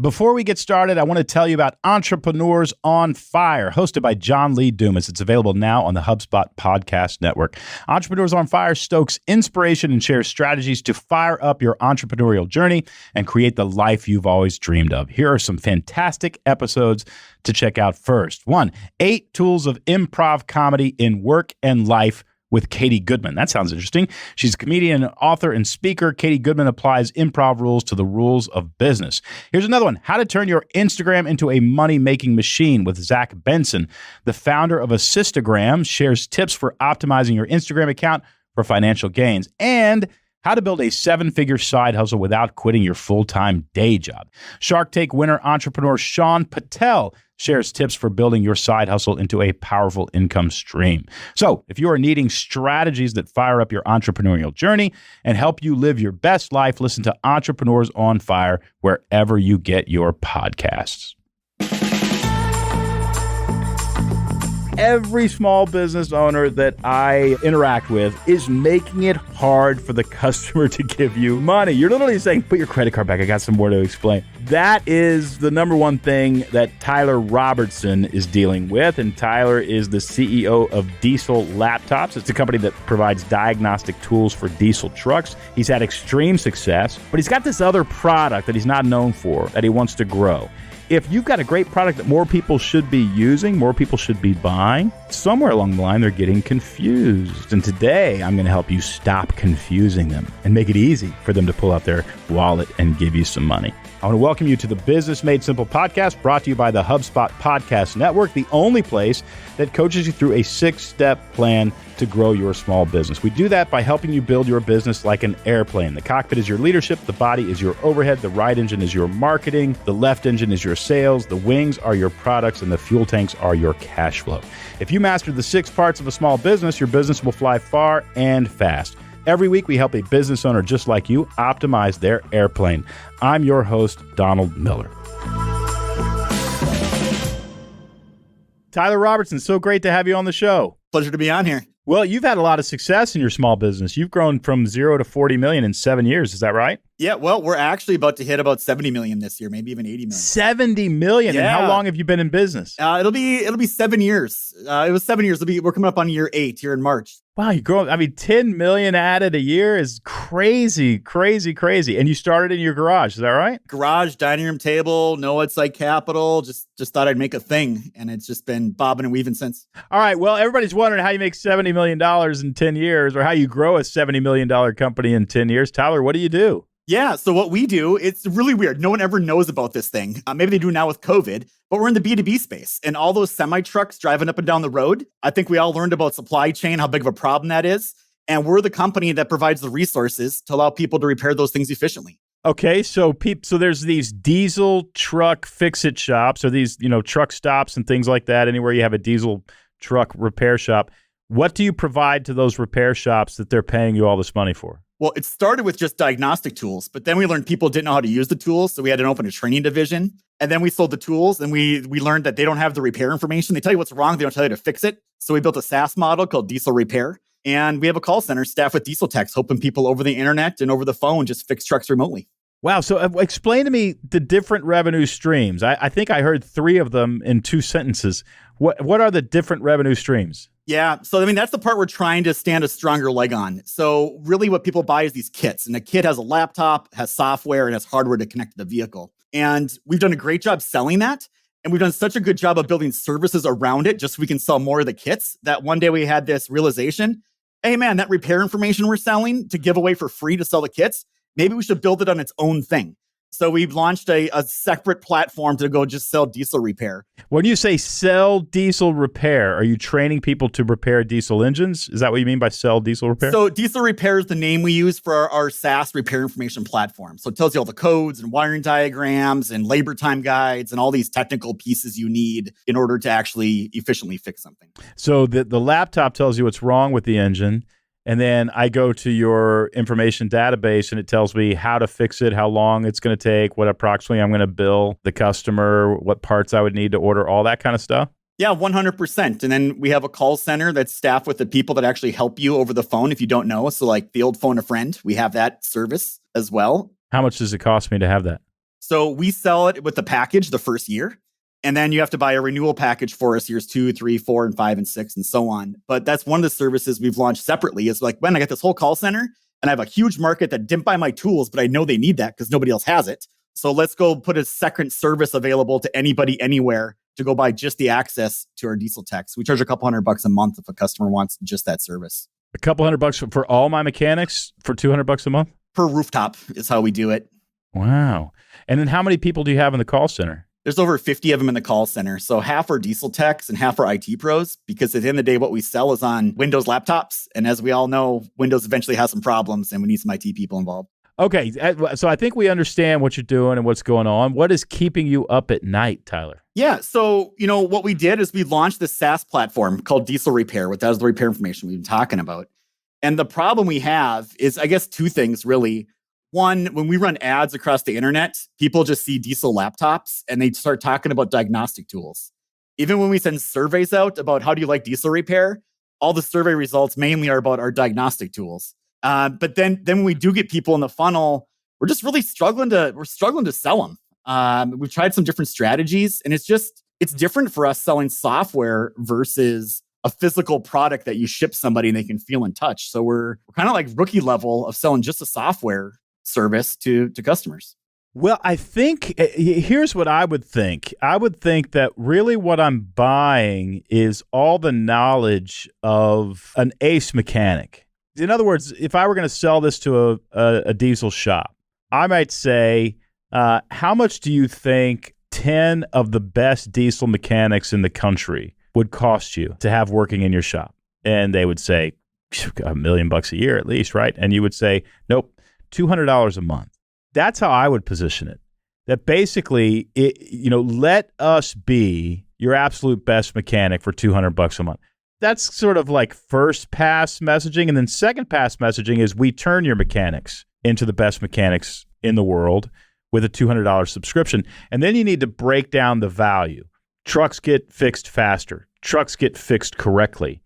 Before we get started, I want to tell you about Entrepreneurs on Fire, hosted by John Lee Dumas. It's available now on the HubSpot Podcast Network. Entrepreneurs on Fire stokes inspiration and shares strategies to fire up your entrepreneurial journey and create the life you've always dreamed of. Here are some fantastic episodes to check out first. 1, 8 tools of improv comedy in work and life with Katie Goodman. That sounds interesting. She's a comedian, author, and speaker. Katie Goodman applies improv rules to the rules of business. Here's another one. How to turn your Instagram into a money-making machine with Zach Benson. The founder of Assistagram shares tips for optimizing your Instagram account for financial gains. And how to build a 7-figure side hustle without quitting your full-time day job. Shark Tank winner entrepreneur Sean Patel shares tips for building your side hustle into a powerful income stream. So if you are needing strategies that fire up your entrepreneurial journey and help you live your best life, listen to Entrepreneurs on Fire wherever you get your podcasts. Every small business owner that I interact with is making it hard for the customer to give you money. You're literally saying, put your credit card back. I got some more to explain. That is the number one thing that Tyler Robertson is dealing with. And Tyler is the CEO of Diesel Laptops. It's a company that provides diagnostic tools for diesel trucks. He's had extreme success, but he's got this other product that he's not known for that he wants to grow. If you've got a great product that more people should be using, more people should be buying, somewhere along the line, they're getting confused. And today, I'm going to help you stop confusing them and make it easy for them to pull out their wallet and give you some money. I want to welcome you to the Business Made Simple podcast, brought to you by the HubSpot Podcast Network, the only place that coaches you through a 6-step plan to grow your small business. We do that by helping you build your business like an airplane. The cockpit is your leadership, the body is your overhead, the right engine is your marketing, the left engine is your sales, the wings are your products, and the fuel tanks are your cash flow. If you master the 6 parts of a small business, your business will fly far and fast. Every week, we help a business owner just like you optimize their airplane. I'm your host, Donald Miller. Tyler Robertson, so great to have you on the show. Pleasure to be on here. Well, you've had a lot of success in your small business. You've grown from 0 to 40 million in 7 years. Is that right? Yeah, well, we're actually about to hit about 70 million this year, maybe even 80 million. 70 million? Yeah. And how long have you been in business? It'll be 7 years. It was 7 years. We're coming up on year 8 here in March. Wow, you grow. 10 million added a year is crazy, crazy, crazy. And you started in your garage, is that right? Garage, dining room table, no outside capital. Just thought I'd make a thing, and it's just been bobbing and weaving since. All right. Well, everybody's wondering how you make $70 million in 10 years, or how you grow a $70 million company in 10 years. Tyler, what do you do? Yeah, so what we do, it's really weird. No one ever knows about this thing. Maybe they do now with COVID, but we're in the B2B space. And all those semi-trucks driving up and down the road, I think we all learned about supply chain, how big of a problem that is. And we're the company that provides the resources to allow people to repair those things efficiently. Okay, so there's these diesel truck fix-it shops, or these truck stops and things like that, anywhere you have a diesel truck repair shop. What do you provide to those repair shops that they're paying you all this money for? Well, it started with just diagnostic tools, but then we learned people didn't know how to use the tools. So we had to open a training division. And then we sold the tools, and we learned that they don't have the repair information. They tell you what's wrong. They don't tell you to fix it. So we built a SaaS model called Diesel Repair. And we have a call center staffed with diesel techs, helping people over the internet and over the phone just fix trucks remotely. Wow. So explain to me the different revenue streams. I think I heard 3 of them in 2 sentences. What are the different revenue streams? Yeah. So, that's the part we're trying to stand a stronger leg on. So really what people buy is these kits, and the kit has a laptop, has software, and has hardware to connect to the vehicle. And we've done a great job selling that. And we've done such a good job of building services around it just so we can sell more of the kits that one day we had this realization, hey man, that repair information we're selling to give away for free to sell the kits, maybe we should build it on its own thing. So we've launched a separate platform to go just sell diesel repair. When you say sell diesel repair, are you training people to repair diesel engines? Is that what you mean by sell diesel repair? So diesel repair is the name we use for our SaaS repair information platform. So it tells you all the codes and wiring diagrams and labor time guides and all these technical pieces you need in order to actually efficiently fix something. So the laptop tells you what's wrong with the engine. And then I go to your information database and it tells me how to fix it, how long it's going to take, what approximately I'm going to bill the customer, what parts I would need to order, all that kind of stuff? Yeah, 100%. And then we have a call center that's staffed with the people that actually help you over the phone if you don't know. So like the old phone a friend, we have that service as well. How much does it cost me to have that? So we sell it with the package the first year. And then you have to buy a renewal package for us years 2, 3, 4, and 5, and 6, and so on. But that's one of the services we've launched separately is like, when I got this whole call center and I have a huge market that didn't buy my tools, but I know they need that because nobody else has it. So let's go put a second service available to anybody anywhere to go buy just the access to our diesel techs. We charge a couple $100 a month if a customer wants just that service. A couple $100 for all my mechanics for $200 a month? Per rooftop is how we do it. Wow. And then how many people do you have in the call center? There's over 50 of them in the call center. So half are diesel techs and half are IT pros, because at the end of the day, what we sell is on Windows laptops. And as we all know, Windows eventually has some problems and we need some IT people involved. Okay. So I think we understand what you're doing and what's going on. What is keeping you up at night, Tyler? Yeah. So, what we did is we launched this SaaS platform called Diesel Repair, which has the repair information we've been talking about. And the problem we have is, I guess, two things really. One, when we run ads across the internet, people just see diesel laptops and they start talking about diagnostic tools. Even when we send surveys out about how do you like diesel repair, all the survey results mainly are about our diagnostic tools. But then when we do get people in the funnel, we're just really struggling to sell them. We've tried some different strategies, and it's different for us selling software versus a physical product that you ship somebody and they can feel and touch. So we're kind of like rookie level of selling just a software service to customers. Well, I think here's what I would think. I would think that really what I'm buying is all the knowledge of an ace mechanic. In other words, if I were going to sell this to a diesel shop, I might say, how much do you think 10 of the best diesel mechanics in the country would cost you to have working in your shop? And they would say, $1 million a year at least, right? And you would say, nope, $200 a month. That's how I would position it. That basically, let us be your absolute best mechanic for $200 a month. That's sort of like first pass messaging. And then second pass messaging is we turn your mechanics into the best mechanics in the world with a $200 subscription. And then you need to break down the value. Trucks get fixed faster. Trucks get fixed correctly.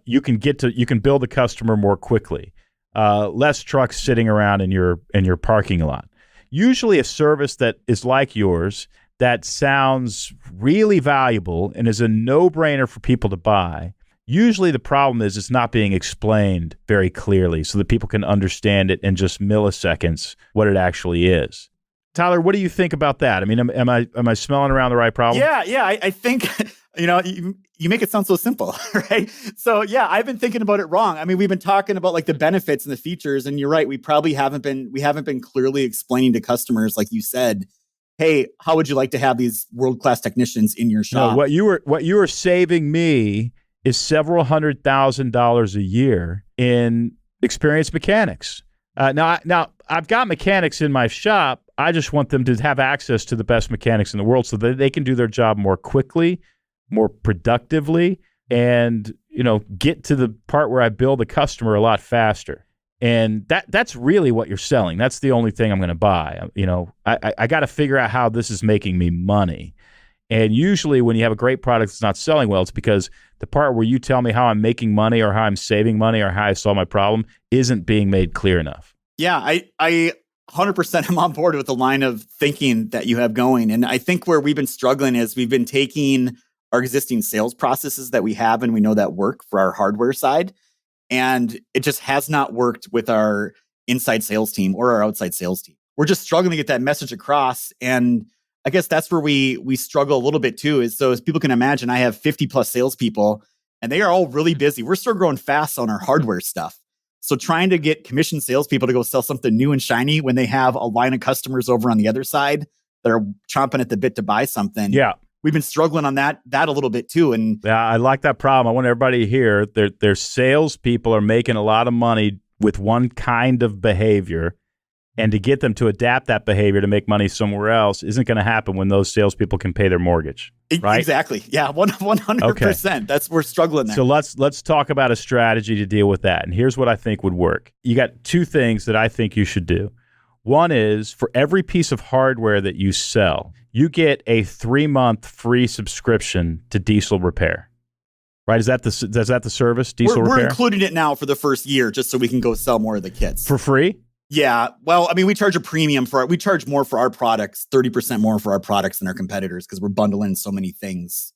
You can build a customer more quickly. Less trucks sitting around in your parking lot. Usually a service that is like yours that sounds really valuable and is a no-brainer for people to buy. Usually the problem is it's not being explained very clearly so that people can understand it in just milliseconds what it actually is. Tyler, what do you think about that? I mean, am I smelling around the right problem? Yeah. I think you make it sound so simple, right? So yeah, I've been thinking about it wrong. I mean, we've been talking about like the benefits and the features, and you're right. We probably haven't been clearly explaining to customers, like you said, hey, how would you like to have these world-class technicians in your shop? No, what you were saving me is several $100,000 a year in experienced mechanics. Now I've got mechanics in my shop. I just want them to have access to the best mechanics in the world so that they can do their job more quickly, more productively, and get to the part where I bill the customer a lot faster. And that's really what you're selling. That's the only thing I'm going to buy. I got to figure out how this is making me money. And usually when you have a great product that's not selling well, it's because the part where you tell me how I'm making money or how I'm saving money or how I solve my problem isn't being made clear enough. Yeah, I 100% am on board with the line of thinking that you have going. And I think where we've been struggling is we've been taking our existing sales processes that we have and we know that work for our hardware side. And it just has not worked with our inside sales team or our outside sales team. We're just struggling to get that message across. And I guess that's where we struggle a little bit too, is so as people can imagine, I have 50 plus salespeople and they are all really busy. We're still growing fast on our hardware stuff. So trying to get commissioned salespeople to go sell something new and shiny when they have a line of customers over on the other side that are chomping at the bit to buy something. Yeah. We've been struggling on that a little bit too. And yeah, I like that problem. I want everybody to hear their salespeople are making a lot of money with one kind of behavior, and to get them to adapt that behavior to make money somewhere else isn't going to happen when those salespeople can pay their mortgage. Right? Exactly. Yeah, 100%. Okay. We're struggling there. So let's talk about a strategy to deal with that. And here's what I think would work. You got two things that I think you should do. One is for every piece of hardware that you sell, you get a 3-month free subscription to Diesel Repair. Right? Is that the service, Diesel Repair? We're including it now for the first year just so we can go sell more of the kits. For free? Yeah. Well, I mean, we charge a premium we charge more for our products, 30% more for our products than our competitors because we're bundling so many things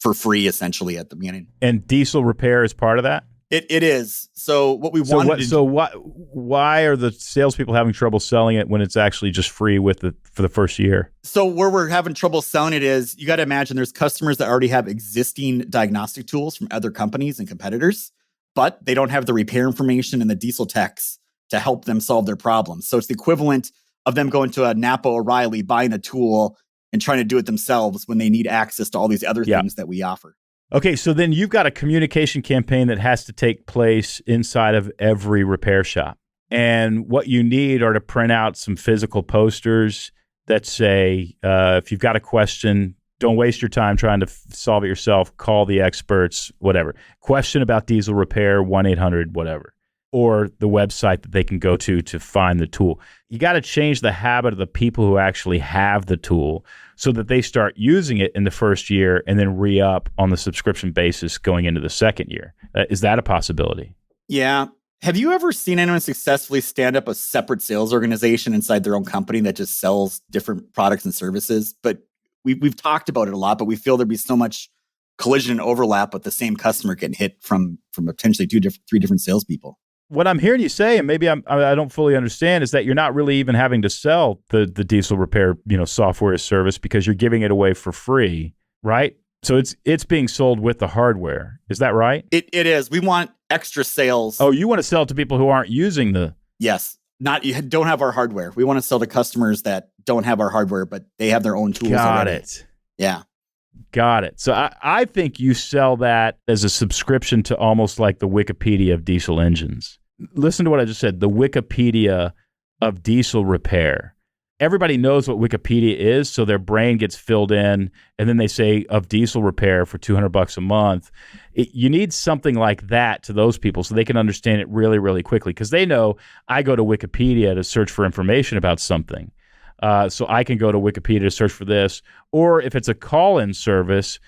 for free essentially at the beginning. And diesel repair is part of that? It is. So what we wanted to do. Why are the salespeople having trouble selling it when it's actually just free for the first year? So where we're having trouble selling it is you got to imagine there's customers that already have existing diagnostic tools from other companies and competitors, but they don't have the repair information and the diesel techs to help them solve their problems. So it's the equivalent of them going to a Napa O'Reilly, buying a tool and trying to do it themselves when they need access to all these other things that we offer. Okay, so then you've got a communication campaign that has to take place inside of every repair shop. And what you need are to print out some physical posters that say, if you've got a question, don't waste your time trying to solve it yourself. Call the experts, whatever. Question about diesel repair, 1-800, whatever. Or the website that they can go to find the tool. You got to change the habit of the people who actually have the tool so that they start using it in the first year and then re-up on the subscription basis going into the second year. Is that a possibility? Yeah. Have you ever seen anyone successfully stand up a separate sales organization inside their own company that just sells different products and services? But we've talked about it a lot, but we feel there'd be so much collision and overlap with the same customer getting hit from potentially three different salespeople. What I'm hearing you say, and maybe I don't fully understand, is that you're not really even having to sell the diesel repair, software as service because you're giving it away for free, right? So it's being sold with the hardware. Is that right? It is. We want extra sales. Oh, you want to sell it to people who aren't using the... Yes. You don't have our hardware. We want to sell to customers that don't have our hardware, but they have their own tools Got already. it. Yeah. Got it. So I think you sell that as a subscription to almost like the Wikipedia of diesel engines. Listen to what I just said, the Wikipedia of diesel repair. Everybody knows what Wikipedia is, so their brain gets filled in, and then they say of diesel repair for $200 a month. You need something like that to those people so they can understand it really, really quickly because they know I go to Wikipedia to search for information about something. So I can go to Wikipedia to search for this. Or if it's a call-in service,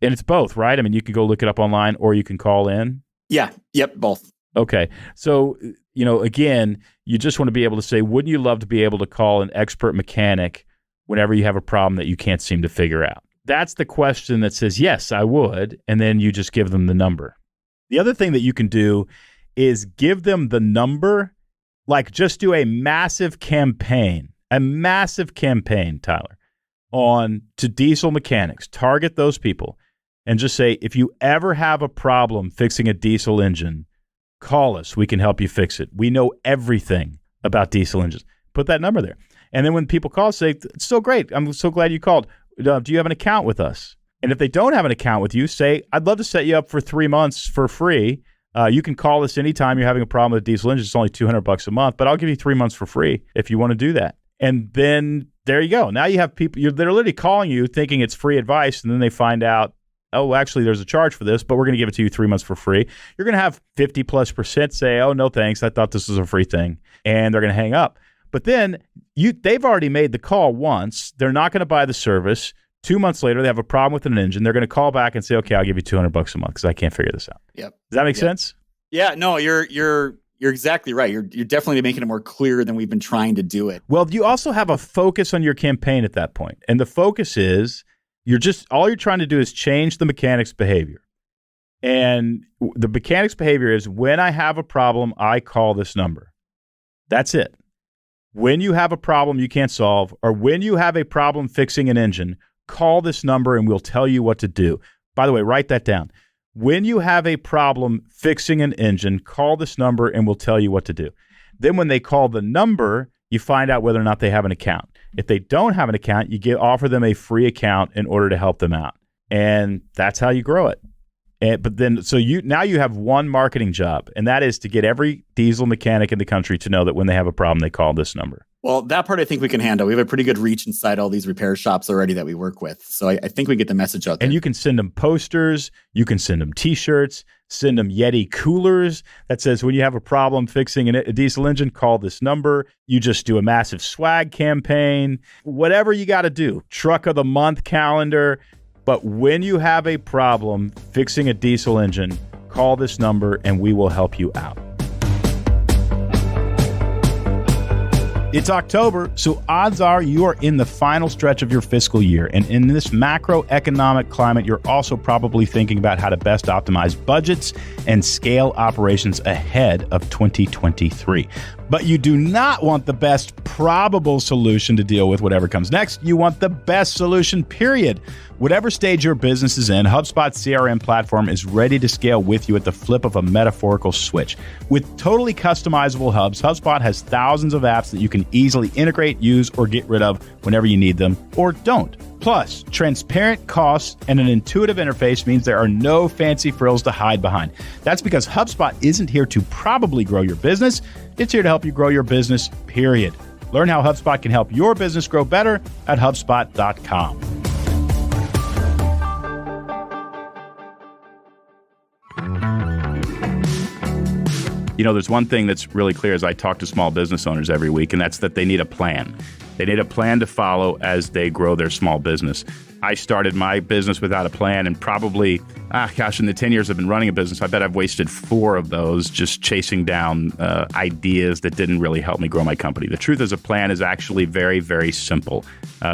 and it's both, right? I mean, you can go look it up online or you can call in. Yeah. Yep. Both. Okay. So, again, you just want to be able to say, wouldn't you love to be able to call an expert mechanic whenever you have a problem that you can't seem to figure out? That's the question that says, yes, I would. And then you just give them the number. The other thing that you can do is give them the number, like just do a massive campaign, Tyler, to diesel mechanics. Target those people and just say, if you ever have a problem fixing a diesel engine, call us. We can help you fix it. We know everything about diesel engines. Put that number there. And then when people call, say, it's so great. I'm so glad you called. Do you have an account with us? And if they don't have an account with you, say, I'd love to set you up for 3 months for free. You can call us anytime you're having a problem with a diesel engine. It's only $200 a month, but I'll give you 3 months for free if you want to do that. And then there you go. Now you have people, they're literally calling you thinking it's free advice, and then they find out, oh, actually, there's a charge for this, but we're going to give it to you 3 months for free. You're going to have 50+% say, oh, no, thanks. I thought this was a free thing. And they're going to hang up. But then they've already made the call once. They're not going to buy the service. 2 months later, they have a problem with an engine. They're going to call back and say, okay, I'll give you $200 a month because I can't figure this out. Yep. Does that make sense? Yeah, no, you're exactly right. You're definitely making it more clear than we've been trying to do it. Well, you also have a focus on your campaign at that point. And the focus is all you're trying to do is change the mechanic's behavior. And the mechanic's behavior is when I have a problem, I call this number. That's it. When you have a problem you can't solve, or when you have a problem fixing an engine, call this number and we'll tell you what to do. By the way, write that down. When you have a problem fixing an engine, call this number and we'll tell you what to do. Then when they call the number, you find out whether or not they have an account. If they don't have an account, you offer them a free account in order to help them out. And that's how you grow it. Now you have one marketing job, and that is to get every diesel mechanic in the country to know that when they have a problem, they call this number. Well, that part I think we can handle. We have a pretty good reach inside all these repair shops already that we work with. So I think we get the message out there. And you can send them posters. You can send them T-shirts. Send them Yeti coolers that says, when you have a problem fixing a diesel engine, call this number. You just do a massive swag campaign. Whatever you got to do. Truck of the month calendar. But when you have a problem fixing a diesel engine, call this number and we will help you out. It's October, so odds are you are in the final stretch of your fiscal year. And in this macroeconomic climate, you're also probably thinking about how to best optimize budgets and scale operations ahead of 2023. But you do not want the best probable solution to deal with whatever comes next. You want the best solution, period. Whatever stage your business is in, HubSpot's CRM platform is ready to scale with you at the flip of a metaphorical switch. With totally customizable hubs, HubSpot has thousands of apps that you can easily integrate, use, or get rid of whenever you need them, or don't. Plus, transparent costs and an intuitive interface means there are no fancy frills to hide behind. That's because HubSpot isn't here to probably grow your business. It's here to help you grow your business, period. Learn how HubSpot can help your business grow better at HubSpot.com. You know, there's one thing that's really clear as I talk to small business owners every week, and that's that they need a plan. They need a plan to follow as they grow their small business. I started my business without a plan, and probably, in the 10 years I've been running a business, I bet I've wasted 4 of those just chasing down ideas that didn't really help me grow my company. The truth is, a plan is actually very, very simple.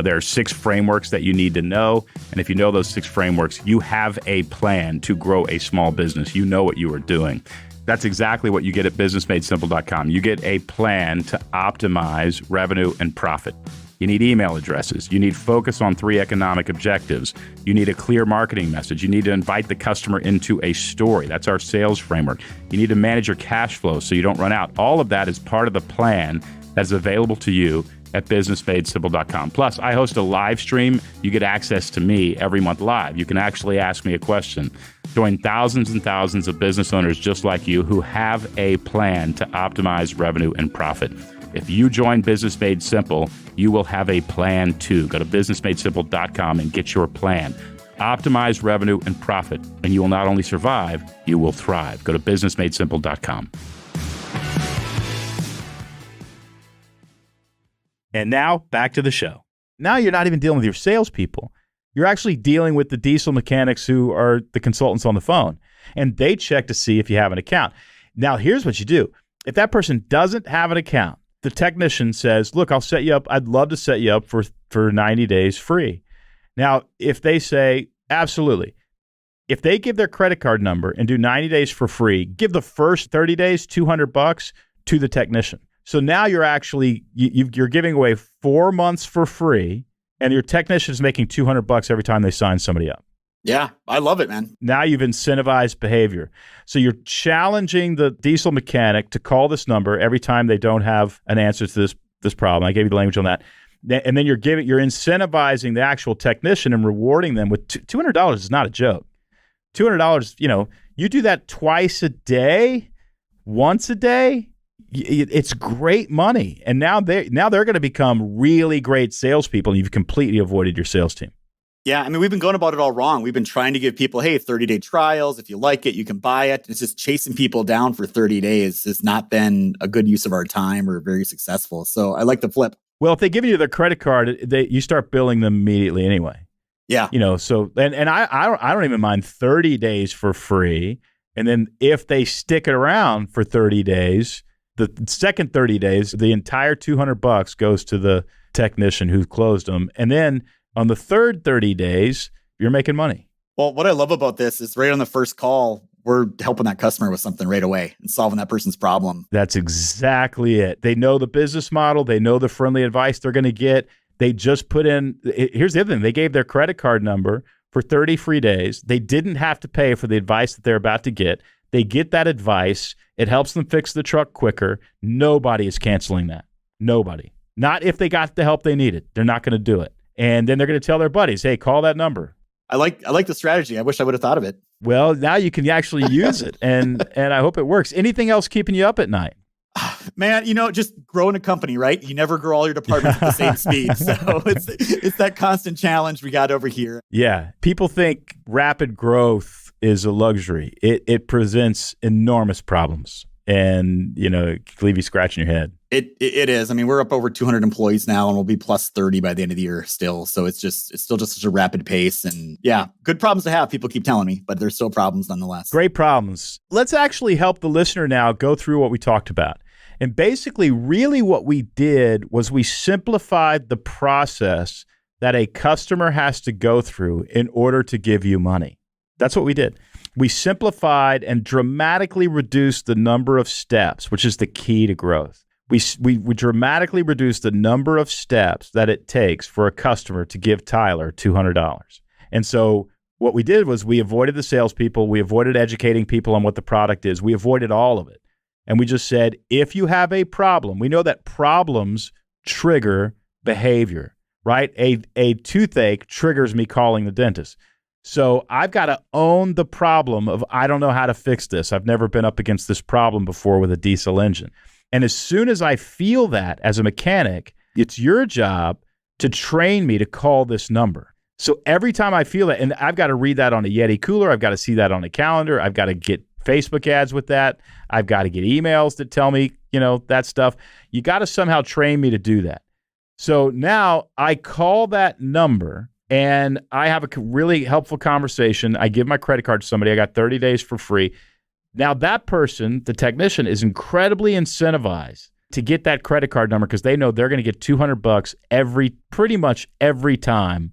There are 6 frameworks that you need to know, and if you know those 6 frameworks, you have a plan to grow a small business. You know what you are doing. That's exactly what you get at businessmadesimple.com. You get a plan to optimize revenue and profit. You need email addresses. You need focus on 3 economic objectives. You need a clear marketing message. You need to invite the customer into a story. That's our sales framework. You need to manage your cash flow so you don't run out. All of that is part of the plan that's available to you at businessmadesimple.com. Plus, I host a live stream. You get access to me every month live. You can actually ask me a question. Join thousands and thousands of business owners just like you who have a plan to optimize revenue and profit. If you join Business Made Simple, you will have a plan too. Go to businessmadesimple.com and get your plan. Optimize revenue and profit, and you will not only survive, you will thrive. Go to businessmadesimple.com. And now, back to the show. Now you're not even dealing with your salespeople. You're actually dealing with the diesel mechanics who are the consultants on the phone. And they check to see if you have an account. Now, here's what you do. If that person doesn't have an account, the technician says, look, I'll set you up. I'd love to set you up for 90 days free. Now, if they say, absolutely. If they give their credit card number and do 90 days for free, give the first 30 days, $200 to the technician. So now you're actually, you're giving away 4 months for free, and your technician is making $200 every time they sign somebody up. Yeah, I love it, man. Now you've incentivized behavior. So you're challenging the diesel mechanic to call this number every time they don't have an answer to this problem. I gave you the language on that. And then you're incentivizing the actual technician and rewarding them with $200 is not a joke. $200, you do that twice a day, once a day, it's great money. And now they're going to become really great salespeople, and you've completely avoided your sales team. Yeah, I mean, we've been going about it all wrong. We've been trying to give people, hey, 30-day trials. If you like it, you can buy it. It's just chasing people down for 30 days has not been a good use of our time or very successful. So I like the flip. Well, if they give you their credit card, you start billing them immediately anyway. Yeah. So and I don't even mind 30 days for free. And then if they stick it around for 30 days, the second 30 days, the entire $200 goes to the technician who closed them. And then on the third 30 days, you're making money. Well, what I love about this is right on the first call, we're helping that customer with something right away and solving that person's problem. That's exactly it. They know the business model. They know the friendly advice they're going to get. They just put in, here's the other thing. They gave their credit card number for 30 free days. They didn't have to pay for the advice that they're about to get. They get that advice. It helps them fix the truck quicker. Nobody is canceling that. Nobody. Not if they got the help they needed. They're not going to do it. And then they're going to tell their buddies, hey, call that number. I like the strategy. I wish I would have thought of it. Well, now you can actually use it, and I hope it works. Anything else keeping you up at night? Man, just growing a company, right? You never grow all your departments at the same speed. So it's that constant challenge we got over here. Yeah. People think rapid growth is a luxury. It presents enormous problems, and it can leave you scratching your head. It is. I mean, we're up over 200 employees now, and we'll be plus 30 by the end of the year still. So it's still just such a rapid pace. And yeah, good problems to have. People keep telling me, but there's still problems nonetheless. Great problems. Let's actually help the listener now go through what we talked about. And basically, really what we did was we simplified the process that a customer has to go through in order to give you money. That's what we did. We simplified and dramatically reduced the number of steps, which is the key to growth. We dramatically reduced the number of steps that it takes for a customer to give Tyler $200. And so what we did was we avoided the salespeople. We avoided educating people on what the product is. We avoided all of it. And we just said, if you have a problem, we know that problems trigger behavior, right? A toothache triggers me calling the dentist. So I've got to own the problem of, I don't know how to fix this. I've never been up against this problem before with a diesel engine. And as soon as I feel that as a mechanic, it's your job to train me to call this number. So every time I feel that, and I've got to read that on a Yeti cooler, I've got to see that on a calendar, I've got to get Facebook ads with that, I've got to get emails that tell me, that stuff. You got to somehow train me to do that. So now I call that number and I have a really helpful conversation. I give my credit card to somebody. I got 30 days for free. Now that person, the technician, is incredibly incentivized to get that credit card number because they know they're going to get $200 pretty much every time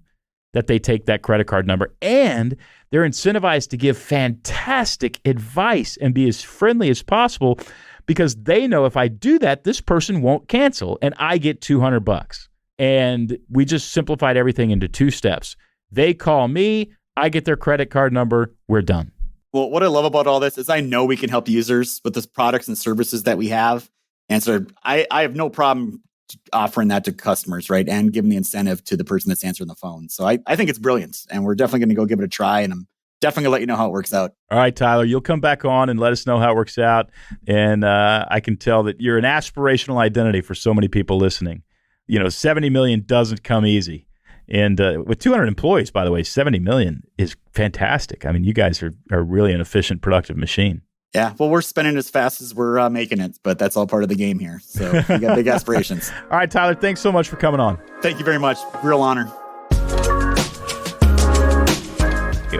that they take that credit card number. And they're incentivized to give fantastic advice and be as friendly as possible because they know if I do that, this person won't cancel and I get $200. And we just simplified everything into 2 steps. They call me, I get their credit card number, we're done. Well, what I love about all this is I know we can help users with the products and services that we have. And so I have no problem offering that to customers, right? And giving the incentive to the person that's answering the phone. So I think it's brilliant. And we're definitely going to go give it a try. And I'm definitely going to let you know how it works out. All right, Tyler, you'll come back on and let us know how it works out. And I can tell that you're an aspirational identity for so many people listening. 70 million doesn't come easy. And with 200 employees, by the way, 70 million is fantastic. I mean, you guys are really an efficient, productive machine. Yeah, well, we're spending as fast as we're making it, but that's all part of the game here. So we got big aspirations. All right, Tyler, thanks so much for coming on. Thank you very much. Real honor.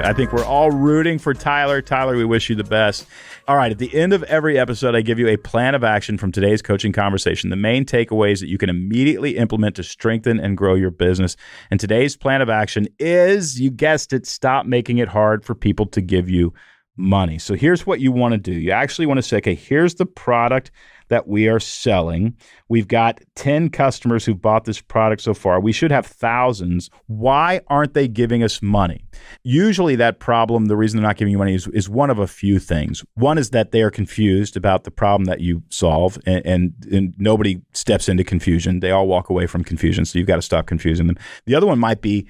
I think we're all rooting for Tyler. Tyler, we wish you the best. All right, at the end of every episode, I give you a plan of action from today's coaching conversation, the main takeaways that you can immediately implement to strengthen and grow your business. And today's plan of action is, you guessed it, stop making it hard for people to give you money. So here's what you want to do. You actually want to say, okay, here's the product that we are selling. We've got 10 customers who've bought this product so far. We should have thousands. Why aren't they giving us money? Usually that problem, the reason they're not giving you money is one of a few things. One is that they are confused about the problem that you solve, and nobody steps into confusion. They all walk away from confusion, so you've got to stop confusing them. The other one might be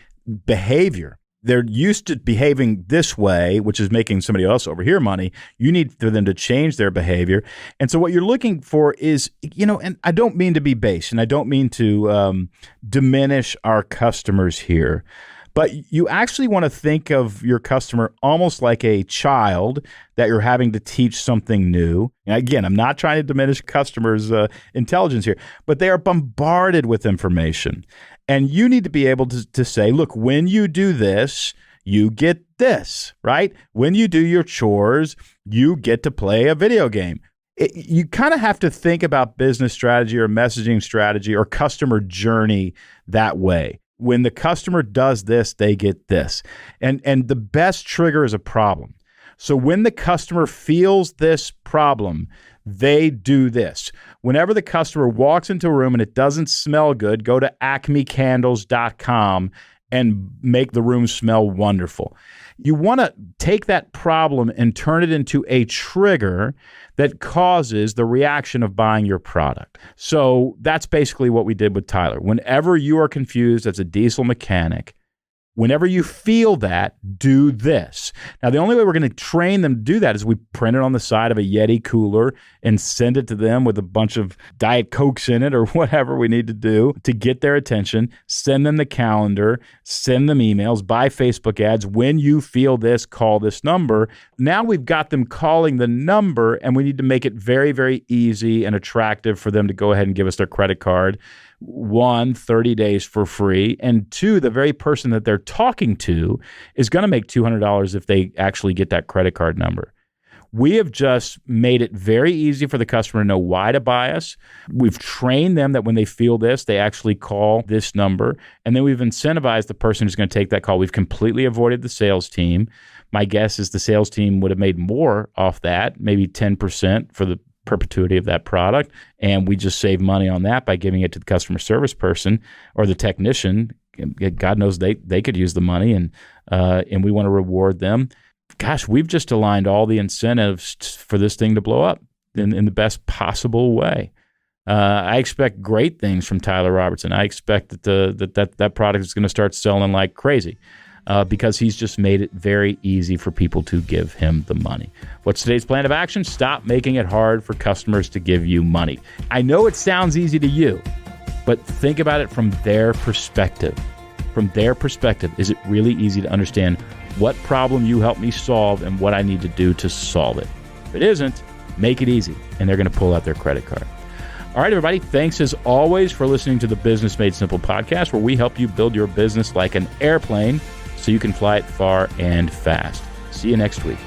behavior. They're used to behaving this way, which is making somebody else over here money. You need for them to change their behavior. And so what you're looking for is, and I don't mean to be base, and I don't mean to diminish our customers here, but you actually want to think of your customer almost like a child that you're having to teach something new. And again, I'm not trying to diminish customers' intelligence here, but they are bombarded with information. And you need to be able to say, look, when you do this, you get this, right? When you do your chores, you get to play a video game. You kind of have to think about business strategy or messaging strategy or customer journey that way. When the customer does this, they get this. And the best trigger is a problem. So when the customer feels this problem, they do this. Whenever the customer walks into a room and it doesn't smell good, go to acmecandles.com and make the room smell wonderful. You want to take that problem and turn it into a trigger that causes the reaction of buying your product. So that's basically what we did with Tyler. Whenever you are confused as a diesel mechanic, whenever you feel that, do this. Now, the only way we're going to train them to do that is we print it on the side of a Yeti cooler and send it to them with a bunch of Diet Cokes in it or whatever we need to do to get their attention, send them the calendar, send them emails, buy Facebook ads. When you feel this, call this number. Now we've got them calling the number, and we need to make it very, very easy and attractive for them to go ahead and give us their credit card. 1, 30 days for free, and 2, the very person that they're talking to is going to make $200 if they actually get that credit card number. We have just made it very easy for the customer to know why to buy us. We've trained them that when they feel this, they actually call this number. And then we've incentivized the person who's going to take that call. We've completely avoided the sales team. My guess is the sales team would have made more off that, maybe 10% for the perpetuity of that product. And we just save money on that by giving it to the customer service person or the technician. God knows they could use the money, and we want to reward them. Gosh, we've just aligned all the incentives for this thing to blow up in the best possible way. I expect great things from Tyler Robertson. I expect that product is going to start selling like crazy because he's just made it very easy for people to give him the money. What's today's plan of action? Stop making it hard for customers to give you money. I know it sounds easy to you, but think about it from their perspective. From their perspective, is it really easy to understand what problem you help me solve and what I need to do to solve it? If it isn't, make it easy, and they're going to pull out their credit card. All right, everybody, thanks as always for listening to the Business Made Simple podcast, where we help you build your business like an airplane so you can fly it far and fast. See you next week.